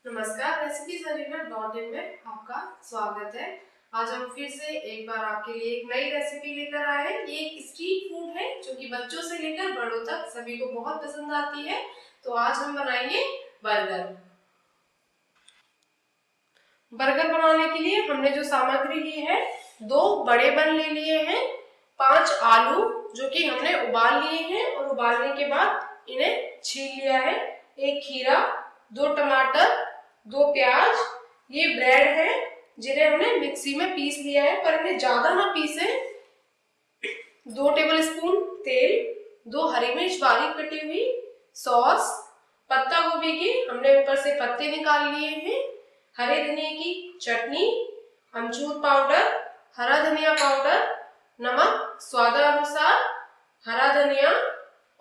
नमस्कार, रेसिपीज़ में आपका स्वागत है। आज हम फिर से एक बार आपके लिए एक नई रेसिपी लेकर आए हैं। ये एक स्ट्रीट फूड है जो कि बच्चों से लेकर बड़ों तक सभी को बहुत पसंद आती है। तो आज हम बनाएंगे बर्गर। बर्गर बनाने के लिए हमने जो सामग्री ली है, 2 बड़े बन ले लिए हैं, 5 आलू जो कि हमने उबाल लिए हैं और उबालने के बाद इन्हें छील लिया है, 1 खीरा, 2 टमाटर, 2 प्याज, ये ब्रेड है जिन्हें हमने मिक्सी में पीस लिया है, पर इन्हें ज्यादा ना पीसे। 2 टेबल स्पून तेल, 2 हरी मिर्च बारीक कटी हुई, सॉस, पत्ता गोभी के हमने ऊपर से पत्ते निकाल लिए हैं, हरे धनिया की चटनी, अमचूर पाउडर, हरा धनिया पाउडर, नमक स्वादानुसार, हरा धनिया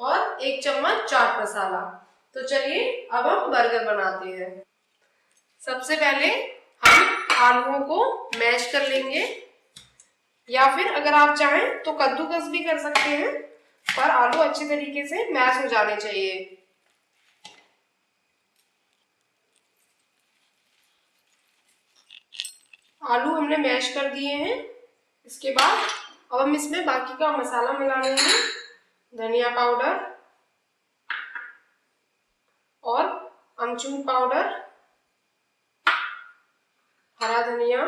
और 1 चम्मच चाट मसाला। तो चलिए अब हम बर्गर बनाते हैं। सबसे पहले हम आलूओं को मैश कर लेंगे, या फिर अगर आप चाहें तो कद्दूकस भी कर सकते हैं, पर आलू अच्छे तरीके से मैश हो जाने चाहिए। आलू हमने मैश कर दिए हैं। इसके बाद अब हम इसमें बाकी का मसाला मिला लेंगे, धनिया पाउडर और अमचूर पाउडर, हरा धनिया,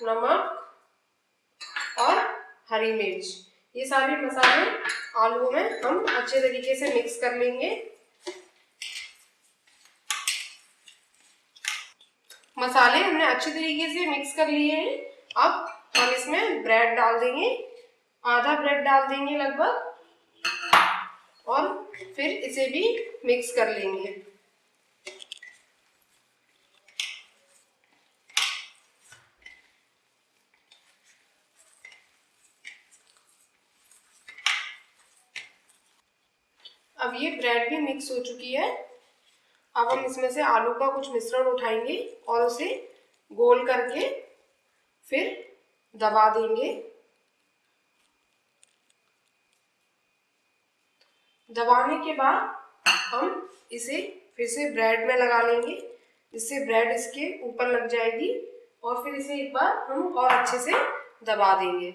नमक और हरी मिर्च। ये सारे मसाले आलू में हम अच्छे तरीके से मिक्स कर लेंगे। मसाले हमने अच्छे तरीके से मिक्स कर लिए हैं। अब हम इसमें ब्रेड डाल देंगे, आधा ब्रेड डाल देंगे लगभग, और फिर इसे भी मिक्स कर लेंगे। अब ये ब्रेड भी मिक्स हो चुकी है। अब हम इसमें से आलू का कुछ मिश्रण उठाएंगे और उसे गोल करके फिर दबा देंगे। दबाने के बाद हम इसे फिर से ब्रेड में लगा लेंगे, जिससे ब्रेड इसके ऊपर लग जाएगी, और फिर इसे एक बार हम और अच्छे से दबा देंगे।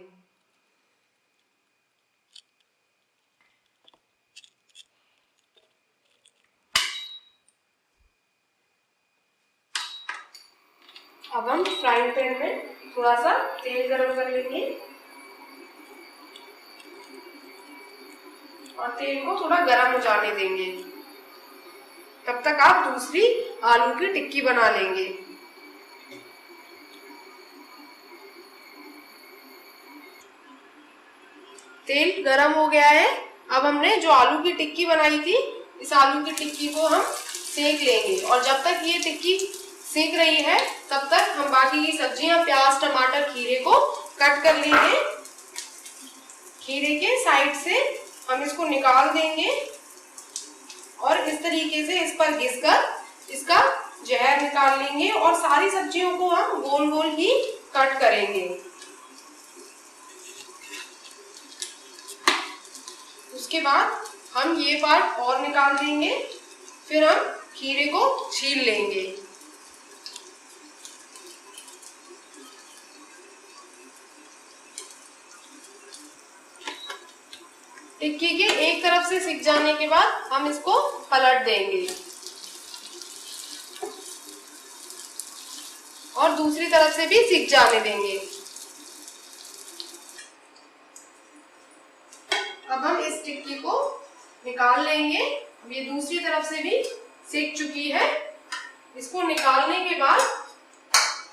अब हम फ्राइंग पैन में थोड़ा सा तेल गरम कर लेंगे और तेल को थोड़ा गरम हो जाने देंगे। तब तक आप दूसरी आलू की टिक्की बना लेंगे। तेल गरम हो गया है। अब हमने जो आलू की टिक्की बनाई थी, इस आलू की टिक्की को हम सेक लेंगे, और जब तक ये टिक्की सेक रही है तब तक हम बाकी की सब्जियां, प्याज, टमाटर, खीरे को कट कर लेंगे। खीरे के साइड से हम इसको निकाल देंगे और इस तरीके से इस पर घिसकर इसका जहर निकाल लेंगे, और सारी सब्जियों को हम गोल गोल ही कट करेंगे। उसके बाद हम ये पार्ट और निकाल देंगे, फिर हम खीरे को छील लेंगे। टिक्की के एक तरफ से सिक जाने के बाद हम इसको पलट देंगे और दूसरी तरफ से भी सिक जाने देंगे। अब हम इस टिक्की को निकाल लेंगे। अब ये दूसरी तरफ से भी सिक चुकी है। इसको निकालने के बाद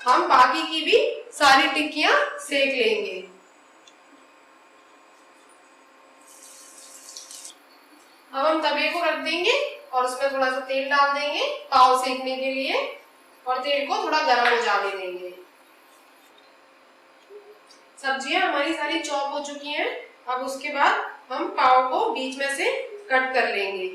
हम बाकी की भी सारी टिक्कियां सेक लेंगे। अब हम तवे को रख देंगे और उसमें थोड़ा सा तेल डाल देंगे पाव सेकने के लिए, और तेल को थोड़ा गर्म हो जाने देंगे। सब्जियां हमारी सारी चॉप हो चुकी हैं। अब उसके बाद हम पाव को बीच में से कट कर लेंगे।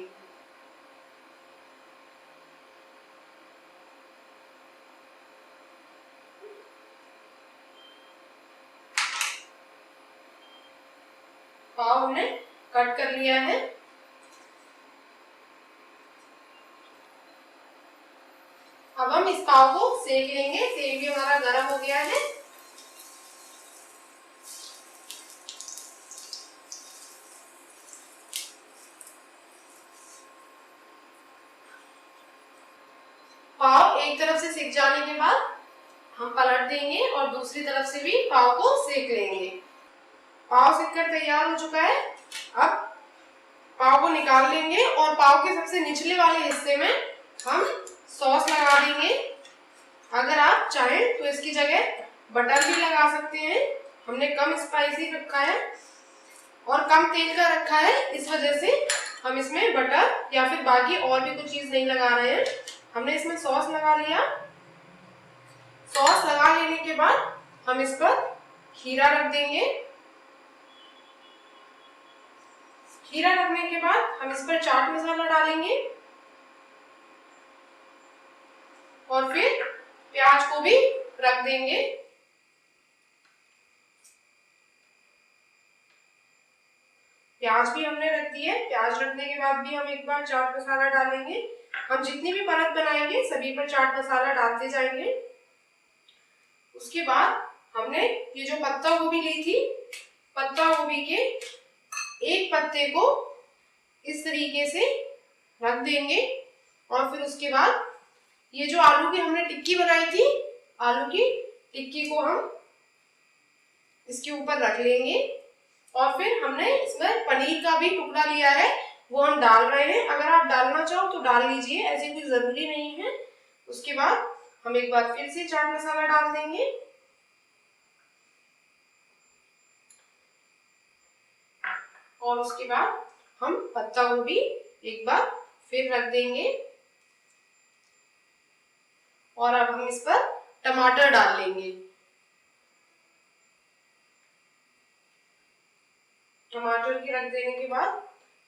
पाव हमने कट कर लिया है। अब हम इस पाव को सेक लेंगे। तेल भी हमारा गर्म हो गया है। पाव एक तरफ से सिक जाने के बाद हम पलट देंगे और दूसरी तरफ से भी पाव को सेक लेंगे। पाव सिककर तैयार हो चुका है। अब पाव को निकाल लेंगे और पाव के सबसे निचले वाले हिस्से में हम सॉस लगा देंगे। अगर आप चाहें तो इसकी जगह बटर भी लगा सकते हैं। हमने कम स्पाइसी रखा है और कम तेल का रखा है, इस वजह से हम इसमें बटर या फिर बाकी और भी कुछ चीज नहीं लगा रहे हैं। हमने इसमें सॉस लगा लिया। सॉस लगा लेने के बाद हम इस पर खीरा रख देंगे। खीरा रखने के बाद हम इस पर चाट मसाला डालेंगे और फिर प्याज को भी रख देंगे। प्याज भी हमने रख दी है। प्याज रखने के बाद भी हम एक बार चाट मसाला डालेंगे। हम जितनी भी परत बनाएंगे सभी पर चाट मसाला डालते जाएंगे। उसके बाद हमने ये जो पत्ता गोभी ली थी, पत्ता गोभी के एक पत्ते को इस तरीके से रख देंगे और फिर उसके बाद ये जो आलू की हमने टिक्की बनाई थी, आलू की टिक्की को हम इसके ऊपर रख लेंगे और फिर हमने इसमें पनीर का भी टुकड़ा लिया है, वो हम डाल रहे हैं। अगर आप डालना चाहो तो डाल लीजिए, ऐसी कोई जरूरी नहीं है। उसके बाद हम एक बार फिर से चाट मसाला डाल देंगे और उसके बाद हम पत्ता गोभी एक बार फिर रख देंगे और अब हम इस पर टमाटर डाल लेंगे। टमाटर की रख देने के बाद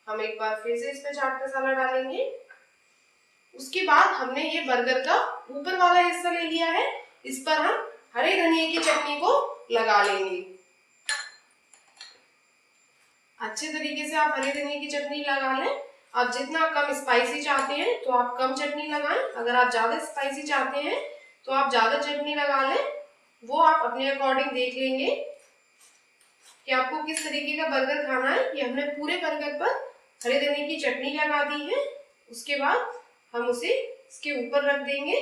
हम एक बार फिर से इस पर चाट मसाला डालेंगे। उसके बाद हमने ये बर्गर का ऊपर वाला हिस्सा ले लिया है, इस पर हम हरे धनिए की चटनी को लगा लेंगे। अच्छे तरीके से आप हरे धनिए की चटनी लगा लें। आप जितना कम स्पाइसी चाहते हैं तो आप कम चटनी लगाएं। अगर आप ज्यादा स्पाइसी चाहते हैं तो आप ज्यादा चटनी लगा लें। वो आप अपने अकॉर्डिंग देख लेंगे कि आपको किस तरीके का बर्गर खाना है। ये हमने पूरे बर्गर पर हरे धनिए की चटनी लगा दी है। उसके बाद हम उसे इसके ऊपर रख देंगे।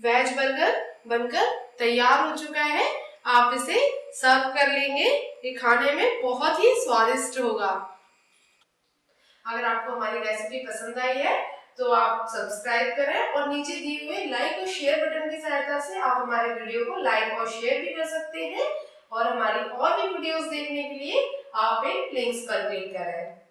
वेज बर्गर बनकर तैयार हो चुका है। आप इसे सर्व कर लेंगे। ये खाने में बहुत ही स्वादिष्ट होगा। अगर आपको हमारी रेसिपी पसंद आई है तो आप सब्सक्राइब करें और नीचे दिए हुए लाइक और शेयर बटन की सहायता से आप हमारे वीडियो को लाइक और शेयर भी कर सकते हैं और हमारी और भी वीडियोस देखने के लिए आप इन लिंक्स पर क्लिक करें।